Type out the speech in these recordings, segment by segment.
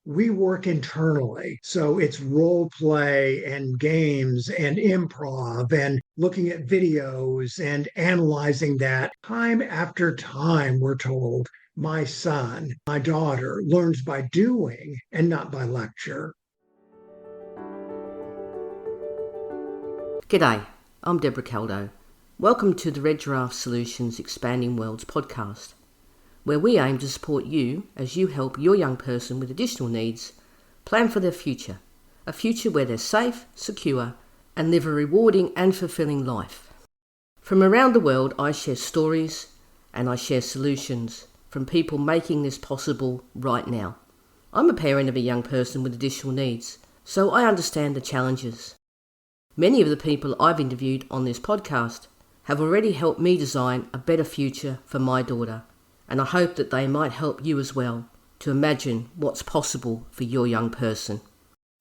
we work internally. So it's role play and games and improv and looking at videos and analyzing that. Time after time, we're told my son, my daughter learns by doing and not by lecture. G'day, I'm Debra Caldow. Welcome to the Red Giraffe Solutions Expanding Worlds podcast, where we aim to support you as you help your young person with additional needs plan for their future, a future where they're safe, secure, and live a rewarding and fulfilling life. From around the world, I share stories and I share solutions from people making this possible right now. I'm a parent of a young person with additional needs, so I understand the challenges. Many of the people I've interviewed on this podcast have already helped me design a better future for my daughter, and I hope that they might help you as well to imagine what's possible for your young person.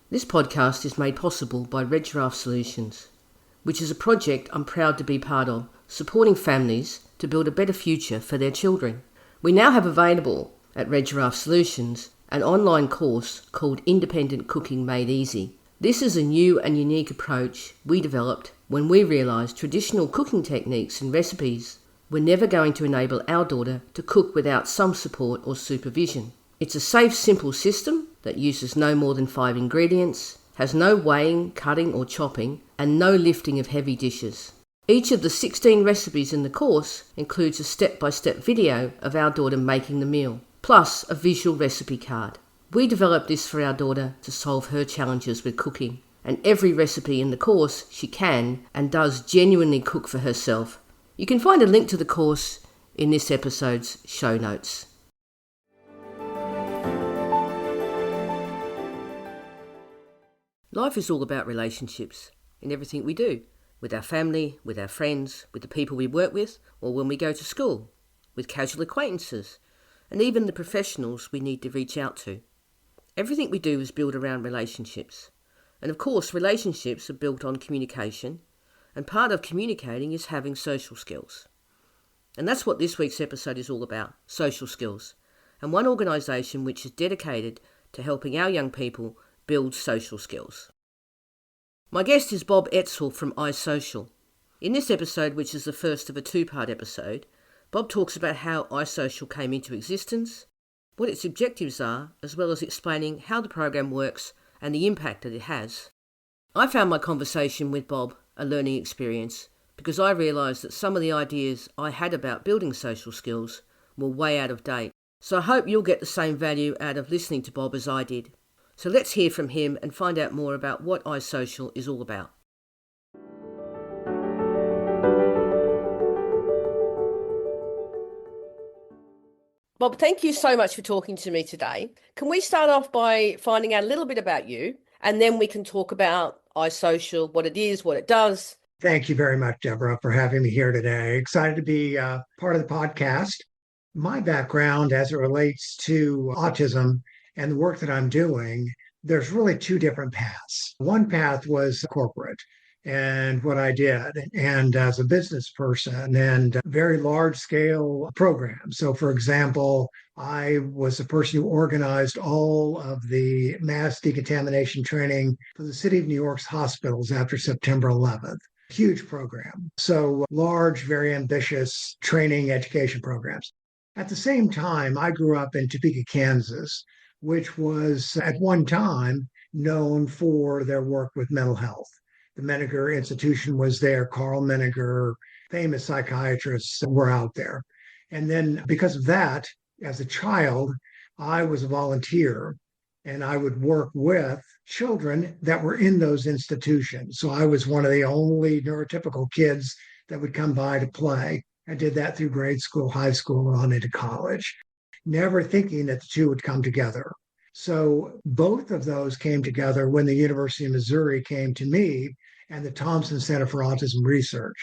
This podcast is made possible by Red Giraffe Solutions, which is a project I'm proud to be part of, supporting families to build a better future for their children. We now have available at Red Giraffe Solutions an online course called Independent Cooking Made Easy. This is a new and unique approach we developed when we realised traditional cooking techniques and recipes were never going to enable our daughter to cook without some support or supervision. It's a safe, simple system that uses no more than 5 ingredients, has no weighing, cutting or chopping, and no lifting of heavy dishes. Each of the 16 recipes in the course includes a step-by-step video of our daughter making the meal, plus a visual recipe card. We developed this for our daughter to solve her challenges with cooking, and every recipe in the course she can and does genuinely cook for herself. You can find a link to the course in this episode's show notes. Life is all about relationships in everything we do, with our family, with our friends, with the people we work with, or when we go to school, with casual acquaintances, and even the professionals we need to reach out to. Everything we do is built around relationships. And of course, relationships are built on communication, and part of communicating is having social skills. And that's what this week's episode is all about, social skills, and one organisation which is dedicated to helping our young people build social skills. My guest is Bob Etzel from iSocial. In this episode, which is the first of a 2-part episode, Bob talks about how iSocial came into existence, what its objectives are, as well as explaining how the program works and the impact that it has. I found my conversation with Bob a learning experience because I realised that some of the ideas I had about building social skills were way out of date. So I hope you'll get the same value out of listening to Bob as I did. So let's hear from him and find out more about what iSocial is all about. Bob, thank you so much for talking to me today. Can we start off by finding out a little bit about you, and then we can talk about iSocial, what it is, what it does? Thank you very much, Deborah, for having me here today. Excited to be part of the podcast. My background as it relates to autism and the work that I'm doing, there's really 2 different paths. One path was corporate and what I did, and as a business person and very large scale programs. So, for example, I was the person who organized all of the mass decontamination training for the city of New York's hospitals after September 11th. Huge program. So large, very ambitious training education programs. At the same time, I grew up in Topeka, Kansas, which was at one time known for their work with mental health. The Menninger Institution was there. Carl Menninger, famous psychiatrists were out there. And then because of that, as a child, I was a volunteer and I would work with children that were in those institutions. So I was one of the only neurotypical kids that would come by to play. I did that through grade school, high school, and on into college, never thinking that the 2 would come together. So both of those came together when the University of Missouri came to me and the Thompson Center for Autism Research.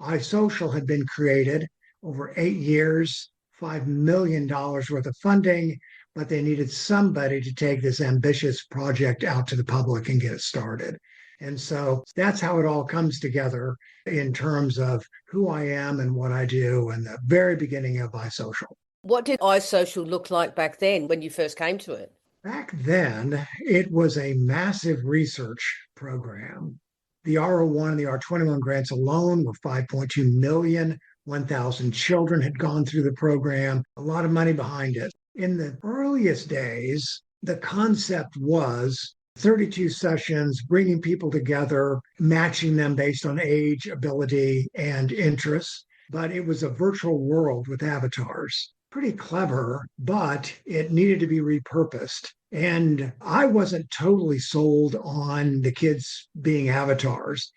iSocial had been created over 8 years, $5 million worth of funding, but they needed somebody to take this ambitious project out to the public and get it started. And so that's how it all comes together in terms of who I am and what I do and the very beginning of iSocial. What did iSocial look like back then when you first came to it? Back then, it was a massive research program. The R01 and the R21 grants alone were 5.2 million. 1,000 children had gone through the program, a lot of money behind it. In the earliest days, the concept was 32 sessions, bringing people together, matching them based on age, ability, and interests. But it was a virtual world with avatars. Pretty clever, but it needed to be repurposed. And I wasn't totally sold on the kids being avatars.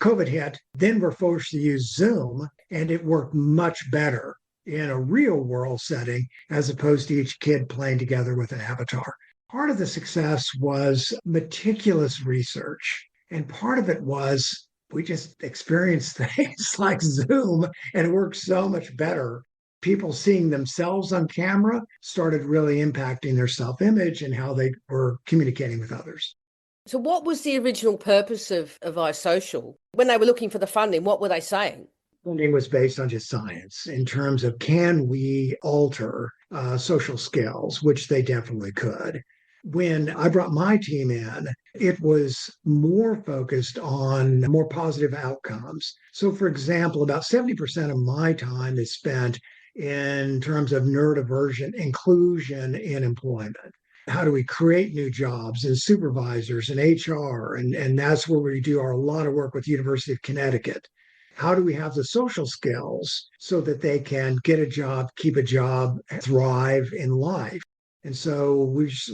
COVID hit, then we're forced to use Zoom, and it worked much better in a real world setting as opposed to each kid playing together with an avatar. Part of the success was meticulous research, and part of it was we just experienced things like Zoom, and it worked so much better. People seeing themselves on camera started really impacting their self image and how they were communicating with others. So what was the original purpose of iSocial? When they were looking for the funding, what were they saying? Funding was based on just science in terms of can we alter social skills, which they definitely could. When I brought my team in, it was more focused on more positive outcomes. So, for example, about 70% of my time is spent in terms of neurodivergent inclusion in employment. How do we create new jobs and supervisors and HR? And that's where we do a lot of work with University of Connecticut. How do we have the social skills so that they can get a job, keep a job, thrive in life? And so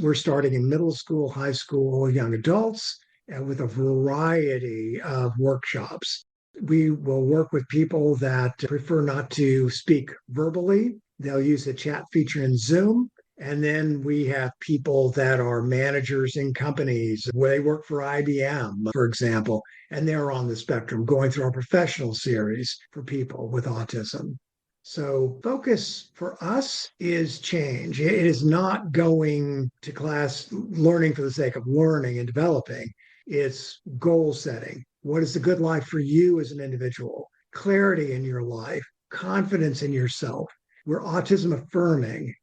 we're starting in middle school, high school, young adults, and with a variety of workshops. We will work with people that prefer not to speak verbally. They'll use the chat feature in Zoom. And then we have people that are managers in companies where they work for IBM, for example, and they're on the spectrum, going through our professional series for people with autism. So, focus for us is change. It is not going to class learning for the sake of learning and developing, it's goal setting. What is the good life for you as an individual? Clarity in your life, confidence in yourself. We're autism affirming.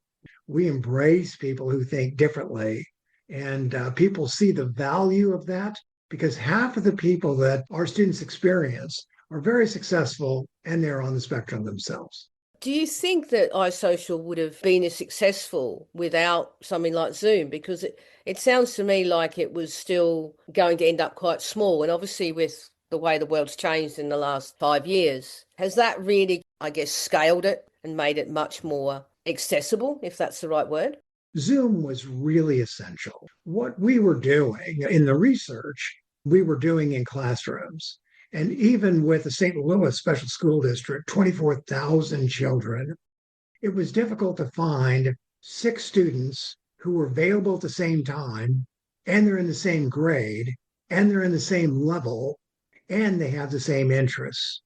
We embrace people who think differently. And people see the value of that because half of the people that our students experience are very successful and they're on the spectrum themselves. Do you think that iSocial would have been as successful without something like Zoom? Because it sounds to me like it was still going to end up quite small. And obviously, with the way the world's changed in the last 5 years, has that really, I guess, scaled it and made it much more accessible, if that's the right word? Zoom was really essential. What we were doing in the research, we were doing in classrooms. And even with the St. Louis Special School District, 24,000 children, it was difficult to find 6 students who were available at the same time, and they're in the same grade, and they're in the same level, and they have the same interests.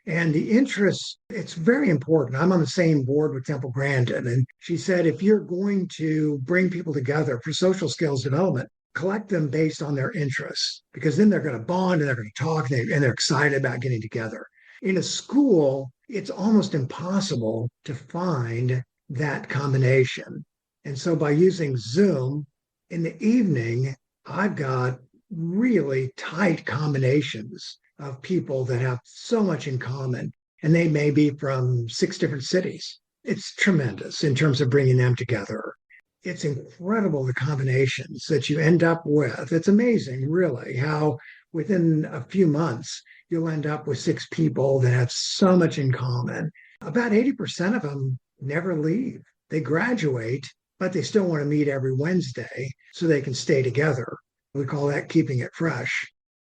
And the interest, it's very important. I'm on the same board with Temple Grandin. And she said, if you're going to bring people together for social skills development, collect them based on their interests, because then they're going to bond and they're going to talk and they're excited about getting together. In a school, it's almost impossible to find that combination. And so by using Zoom in the evening, I've got really tight combinations of people that have so much in common, and they may be from 6 different cities. It's tremendous in terms of bringing them together. It's incredible the combinations that you end up with. It's amazing, really, how within a few months you'll end up with 6 people that have so much in common. About 80% of them never leave. They graduate, but they still want to meet every Wednesday so they can stay together. We call that keeping it fresh.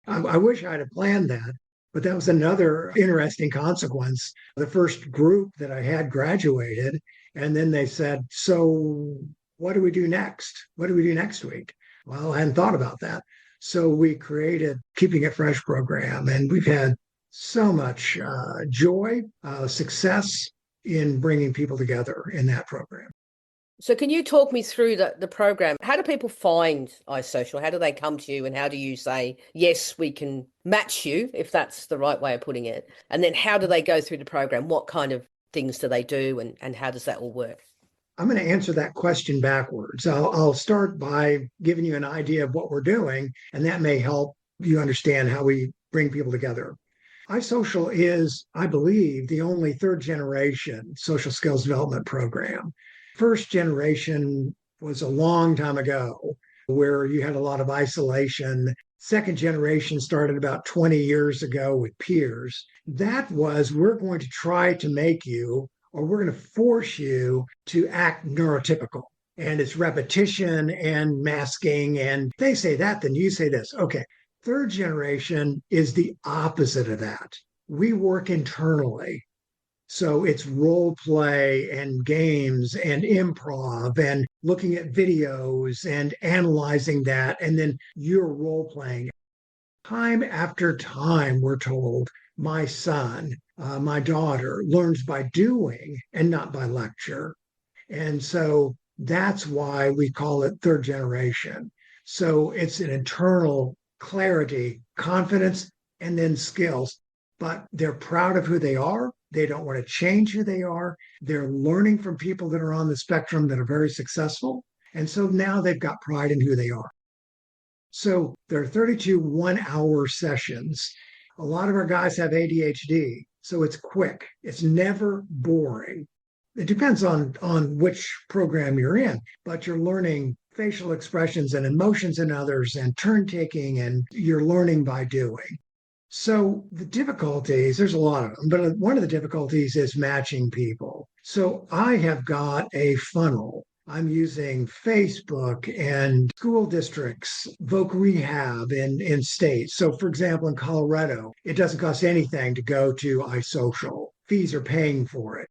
I wish I'd have planned that, but that was another interesting consequence. The first group that I had graduated, and then they said, so what do we do next? What do we do next week? Well, I hadn't thought about that. So we created Keeping It Fresh program, and we've had so much joy, success in bringing people together in that program. So can you talk me through the program? How do people find iSocial? How do they come to you, and how do you say, yes, we can match you, if that's the right way of putting it? And then how do they go through the program? What kind of things do they do, and how does that all work? I'm going to answer that question backwards. I'll start by giving you an idea of what we're doing, and that may help you understand how we bring people together. iSocial is, I believe, the only third generation social skills development program. First generation was a long time ago where you had a lot of isolation. Second generation started about 20 years ago with peers. That was, we're going to try to make you, or we're going to force you to act neurotypical. And it's repetition and masking. And they say that, then you say this. Okay. Third generation is the opposite of that. We work internally. So it's role play and games and improv and looking at videos and analyzing that. And then you're role playing. Time after time, we're told my son, my daughter learns by doing and not by lecture. And so that's why we call it third generation. So it's an internal clarity, confidence, and then skills. But they're proud of who they are. They don't want to change who they are. They're learning from people that are on the spectrum that are very successful. And so now they've got pride in who they are. So there are 32 1 hour sessions. A lot of our guys have ADHD. So it's quick. It's never boring. It depends on which program you're in, but you're learning facial expressions and emotions in others and turn taking, and you're learning by doing. So the difficulties, there's a lot of them, but one of the difficulties is matching people. So I have got a funnel. I'm using Facebook and school districts, Voc Rehab in states. So for example, in Colorado, it doesn't cost anything to go to iSocial. Fees are paying for it.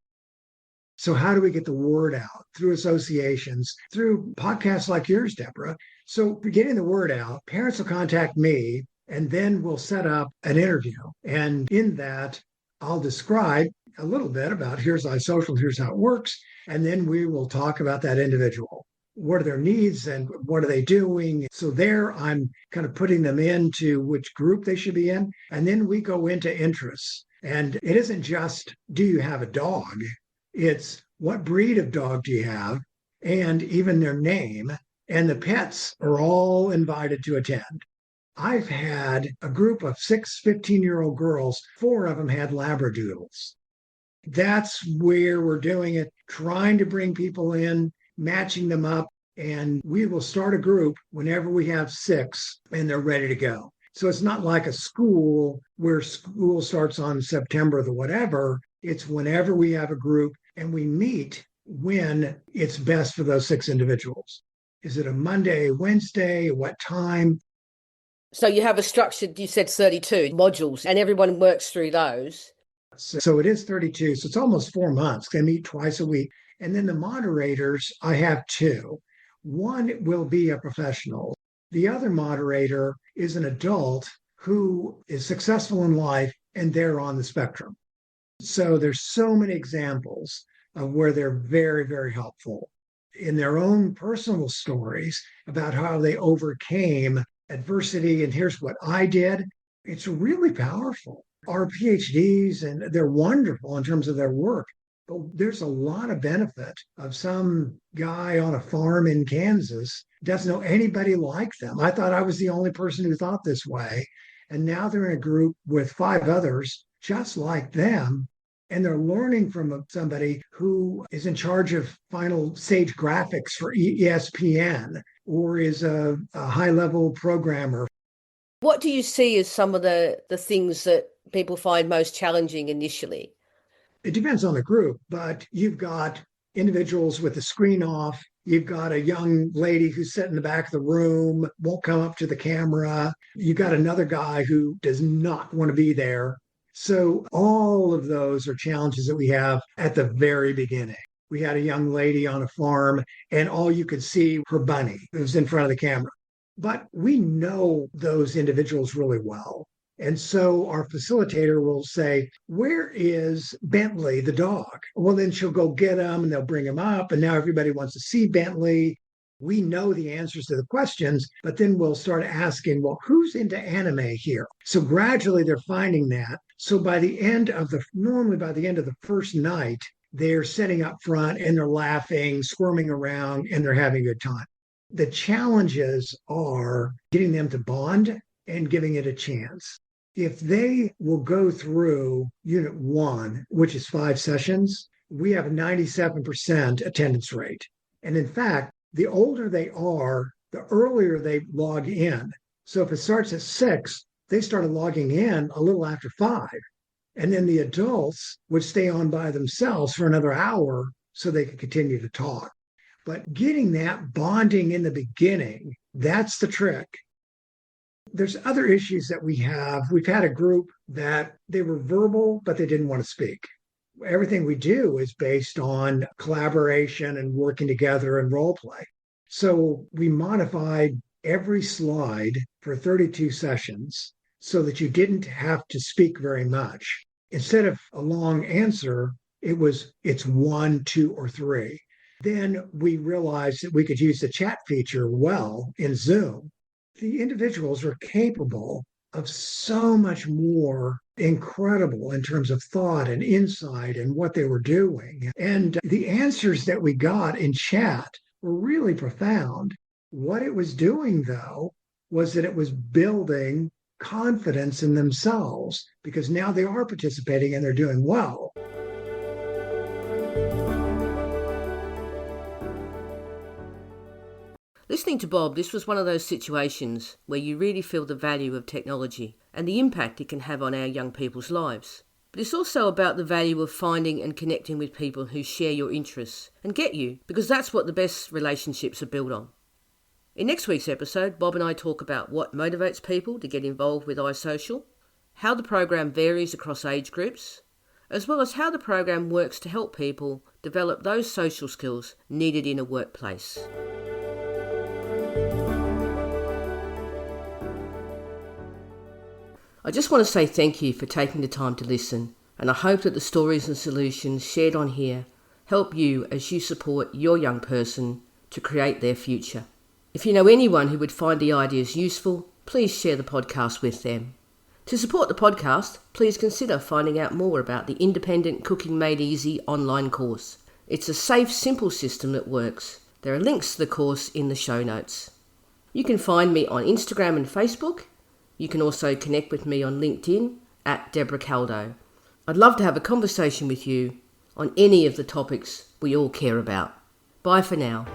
So how do we get the word out? Through associations, through podcasts like yours, Debra. So getting the word out, parents will contact me and then we'll set up an interview. And in that, I'll describe a little bit about here's iSocial, here's how it works. And then we will talk about that individual. What are their needs and what are they doing? So there I'm kind of putting them into which group they should be in. And then we go into interests. And it isn't just, do you have a dog? It's what breed of dog do you have, and even their name, and the pets are all invited to attend. I've had a group of 6 15-year-old girls, 4 of them had Labradoodles. That's where we're doing it, trying to bring people in, matching them up, and we will start a group whenever we have 6 and they're ready to go. So it's not like a school where school starts on September the whatever. It's whenever we have a group and we meet when it's best for those 6 individuals. Is it a Monday, Wednesday, what time? So you have a structured, you said 32 modules, and everyone works through those. So it is 32. So it's almost 4 months. They meet twice a week. And then the moderators, I have 2. One will be a professional. The other moderator is an adult who is successful in life and they're on the spectrum. So there's so many examples of where they're very, very helpful in their own personal stories about how they overcame adversity. And here's what I did. It's really powerful. Our PhDs, and they're wonderful in terms of their work, but there's a lot of benefit of some guy on a farm in Kansas doesn't know anybody like them. I thought I was the only person who thought this way. And now they're in a group with 5 others just like them. And they're learning from somebody who is in charge of final stage graphics for ESPN or is a high-level programmer. What do you see as some of the things that people find most challenging initially? It depends on the group, but you've got individuals with the screen off. You've got a young lady who's sitting in the back of the room, won't come up to the camera. You've got another guy who does not want to be there. So all of those are challenges that we have at the very beginning. We had a young lady on a farm and all you could see her bunny. It was in front of the camera. But we know those individuals really well. And so our facilitator will say, where is Bentley, the dog? Well, then she'll go get him and they'll bring him up. And now everybody wants to see Bentley. We know the answers to the questions, but then we'll start asking, well, who's into anime here? So gradually they're finding that. So normally by the end of the first night, they're sitting up front and they're laughing, squirming around, and they're having a good time. The challenges are getting them to bond and giving it a chance. If they will go through unit one, which is 5 sessions, we have a 97% attendance rate. And in fact, the older they are, the earlier they log in. So if it starts at 6, they started logging in a little after 5. And then the adults would stay on by themselves for another hour so they could continue to talk. But getting that bonding in the beginning, that's the trick. There's other issues that we have. We've had a group that they were verbal, but they didn't want to speak. Everything we do is based on collaboration and working together and role play. So we modified every slide for 32 sessions so that you didn't have to speak very much. Instead of a long answer, it's 1, 2, or 3. Then we realized that we could use the chat feature well in Zoom. The individuals are capable of so much more incredible in terms of thought and insight and what they were doing. And the answers that we got in chat were really profound. What it was doing, though, was that it was building confidence in themselves because now they are participating and they're doing well. Listening to Bob, this was one of those situations where you really feel the value of technology and the impact it can have on our young people's lives. But it's also about the value of finding and connecting with people who share your interests and get you, because that's what the best relationships are built on. In next week's episode, Bob and I talk about what motivates people to get involved with iSocial, how the program varies across age groups, as well as how the program works to help people develop those social skills needed in a workplace. I just want to say thank you for taking the time to listen, and I hope that the stories and solutions shared on here help you as you support your young person to create their future. If you know anyone who would find the ideas useful, please share the podcast with them. To support the podcast, please consider finding out more about the Independent Cooking Made Easy online course. It's a safe, simple system that works. There are links to the course in the show notes. You can find me on Instagram and Facebook. You can also connect with me on LinkedIn at Debra Caldow. I'd love to have a conversation with you on any of the topics we all care about. Bye for now.